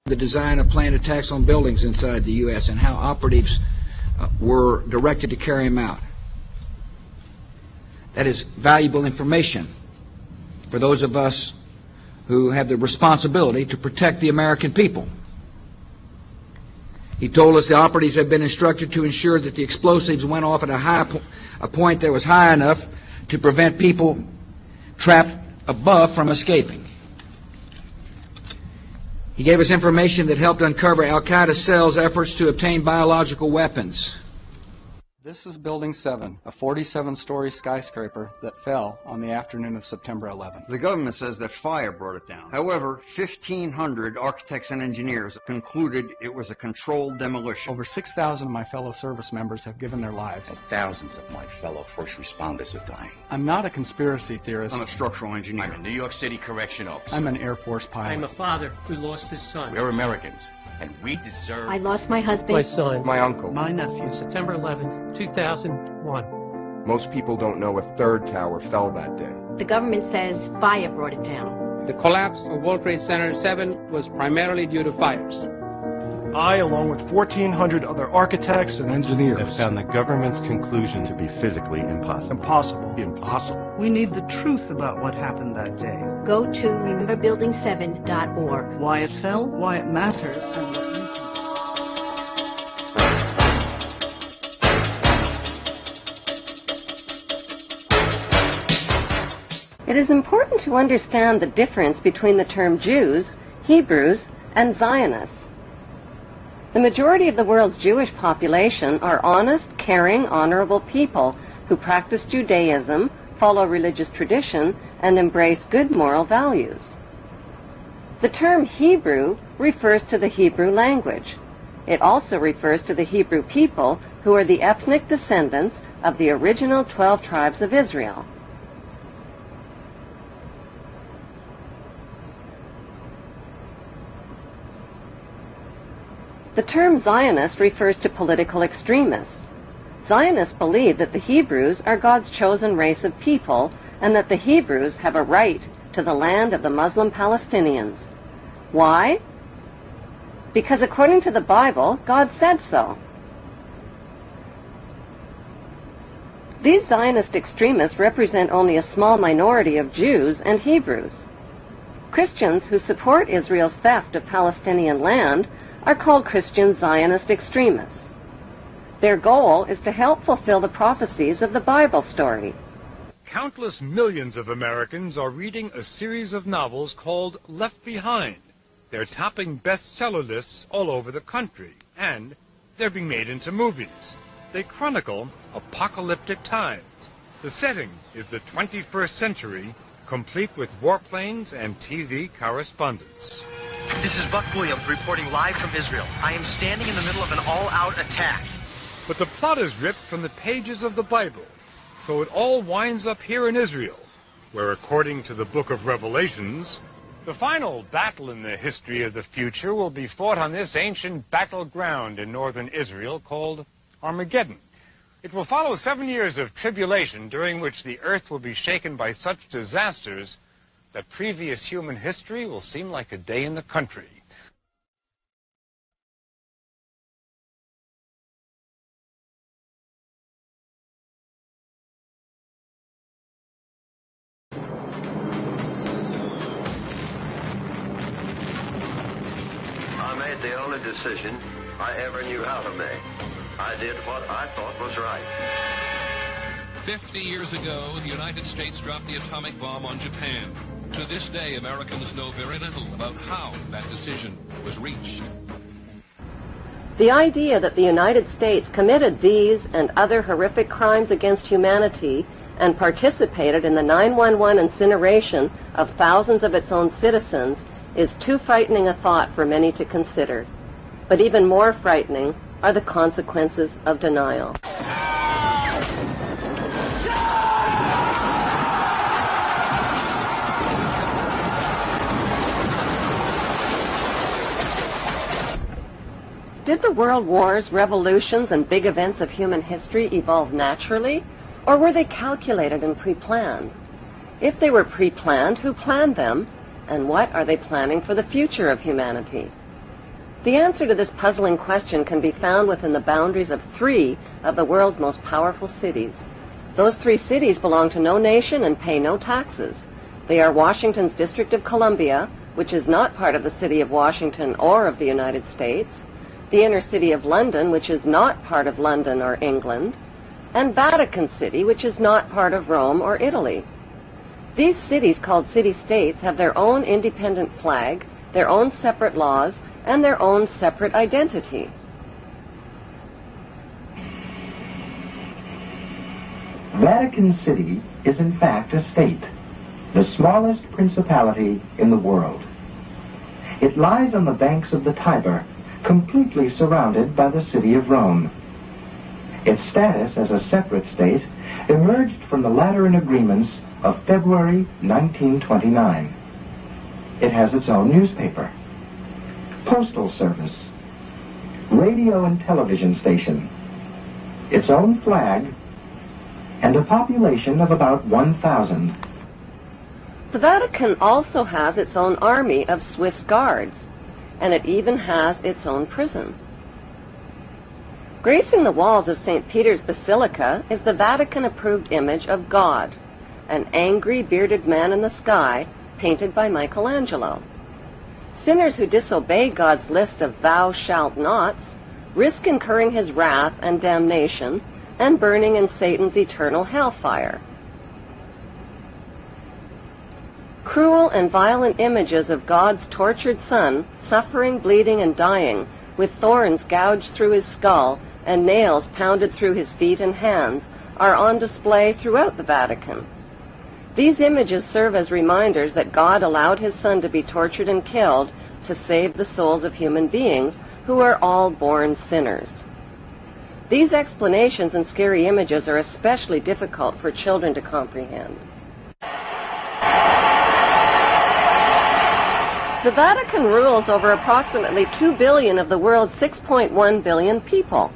the design of planned attacks on buildings inside the U.S. and how operatives were directed to carry them out. That is valuable information for those of us who have the responsibility to protect the American people. He told us the operatives had been instructed to ensure that the explosives went off at a point that was high enough to prevent people trapped above from escaping. He gave us information that helped uncover Al-Qaeda cells' efforts to obtain biological weapons. This is Building 7, a 47-story skyscraper that fell on the afternoon of September 11th. The government says that fire brought it down. However, 1,500 architects and engineers concluded it was a controlled demolition. Over 6,000 of my fellow service members have given their lives. And thousands of my fellow first responders are dying. I'm not a conspiracy theorist. I'm a structural engineer. I'm a New York City correction officer. I'm an Air Force pilot. I'm a father who lost his son. We're Americans, and we deserve... I lost my husband. My son. My uncle. My nephew. September 11th, 2001. Most people don't know a third tower fell that day. The government says fire brought it down. The collapse of World Trade Center 7 was primarily due to fires. I, along with 1,400 other architects and engineers, have found the government's conclusion to be physically impossible. Impossible. We need the truth about what happened that day. Go to rememberbuilding7.org. Why it fell, why it matters, and what you can do. It is important to understand the difference between the term Jews, Hebrews, and Zionists. The majority of the world's Jewish population are honest, caring, honorable people who practice Judaism, follow religious tradition, and embrace good moral values. The term Hebrew refers to the Hebrew language. It also refers to the Hebrew people who are the ethnic descendants of the original 12 tribes of Israel. The term Zionist refers to political extremists. Zionists believe that the Hebrews are God's chosen race of people and that the Hebrews have a right to the land of the Muslim Palestinians. Why? Because according to the Bible, God said so. These Zionist extremists represent only a small minority of Jews and Hebrews. Christians who support Israel's theft of Palestinian land are called Christian Zionist extremists. Their goal is to help fulfill the prophecies of the Bible story. Countless millions of Americans are reading a series of novels called Left Behind. They're topping bestseller lists all over the country, and they're being made into movies. They chronicle apocalyptic times. The setting is the 21st century, complete with warplanes and TV correspondence. This is Buck Williams reporting live from Israel. I am standing in the middle of an all-out attack. But the plot is ripped from the pages of the Bible, so it all winds up here in Israel, where according to the book of Revelations, the final battle in the history of the future will be fought on this ancient battleground in northern Israel called Armageddon. It will follow 7 years of tribulation during which the earth will be shaken by such disasters that previous human history will seem like a day in the country. I made the only decision I ever knew how to make. I did what I thought was right. 50 years ago, the United States dropped the atomic bomb on Japan. To this day, Americans know very little about how that decision was reached. The idea that the United States committed these and other horrific crimes against humanity and participated in the 9/11 incineration of thousands of its own citizens is too frightening a thought for many to consider. But even more frightening are the consequences of denial. Did the world wars, revolutions, and big events of human history evolve naturally, or were they calculated and pre-planned? If they were pre-planned, who planned them, and what are they planning for the future of humanity? The answer to this puzzling question can be found within the boundaries of 3 of the world's most powerful cities. Those 3 cities belong to no nation and pay no taxes. They are Washington's District of Columbia, which is not part of the city of Washington or of the United States, the inner city of London, which is not part of London or England, and Vatican City, which is not part of Rome or Italy. These cities, called city-states, have their own independent flag, their own separate laws, and their own separate identity. Vatican City is in fact a state, the smallest principality in the world. It lies on the banks of the Tiber, completely surrounded by the city of Rome. Its status as a separate state emerged from the Lateran Agreements of February 1929. It has its own newspaper, postal service, radio and television station, its own flag, and a population of about 1,000. The Vatican also has its own army of Swiss guards, and it even has its own prison. Gracing the walls of St. Peter's Basilica is the Vatican-approved image of God, an angry, bearded man in the sky, painted by Michelangelo. Sinners who disobey God's list of thou shalt nots risk incurring his wrath and damnation and burning in Satan's eternal hellfire. Cruel and violent images of God's tortured Son, suffering, bleeding, and dying, with thorns gouged through his skull and nails pounded through his feet and hands, are on display throughout the Vatican. These images serve as reminders that God allowed his Son to be tortured and killed to save the souls of human beings who are all born sinners. These explanations and scary images are especially difficult for children to comprehend. The Vatican rules over approximately 2 billion of the world's 6.1 billion people.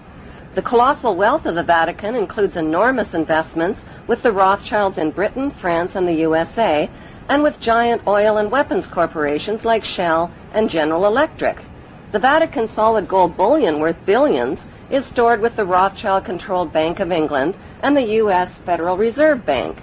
The colossal wealth of the Vatican includes enormous investments with the Rothschilds in Britain, France, and the USA, and with giant oil and weapons corporations like Shell and General Electric. The Vatican solid gold bullion worth billions is stored with the Rothschild-controlled Bank of England and the U.S. Federal Reserve Bank.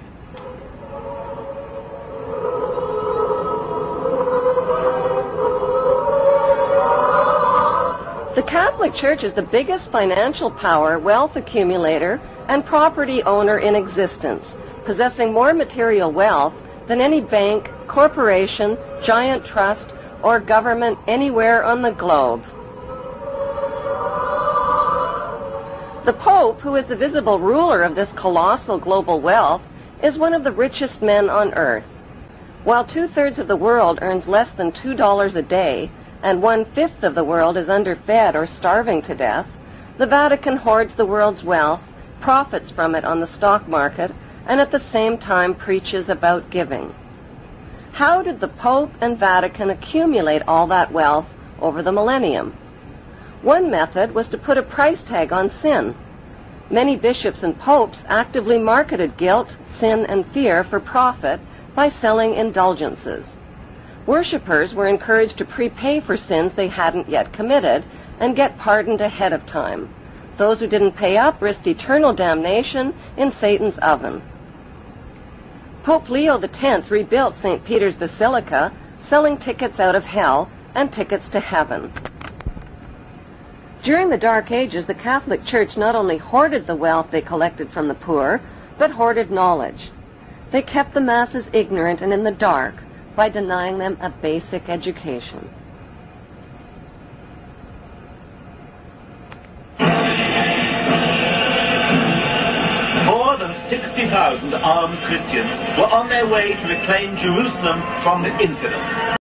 The Catholic Church is the biggest financial power, wealth accumulator, and property owner in existence, possessing more material wealth than any bank, corporation, giant trust, or government anywhere on the globe. The Pope, who is the visible ruler of this colossal global wealth, is one of the richest men on earth. While 2/3 of the world earns less than $2 a day, and 1/5 of the world is underfed or starving to death, the Vatican hoards the world's wealth, profits from it on the stock market, and at the same time preaches about giving. How did the Pope and Vatican accumulate all that wealth over the millennium? One method was to put a price tag on sin. Many bishops and popes actively marketed guilt, sin, and fear for profit by selling indulgences. Worshippers were encouraged to prepay for sins they hadn't yet committed and get pardoned ahead of time. Those who didn't pay up risked eternal damnation in Satan's oven. Pope Leo X rebuilt St. Peter's Basilica, selling tickets out of hell and tickets to heaven. During the Dark Ages, the Catholic Church not only hoarded the wealth they collected from the poor, but hoarded knowledge. They kept the masses ignorant and in the dark by denying them a basic education. More than 60,000 armed Christians were on their way to reclaim Jerusalem from the infidel.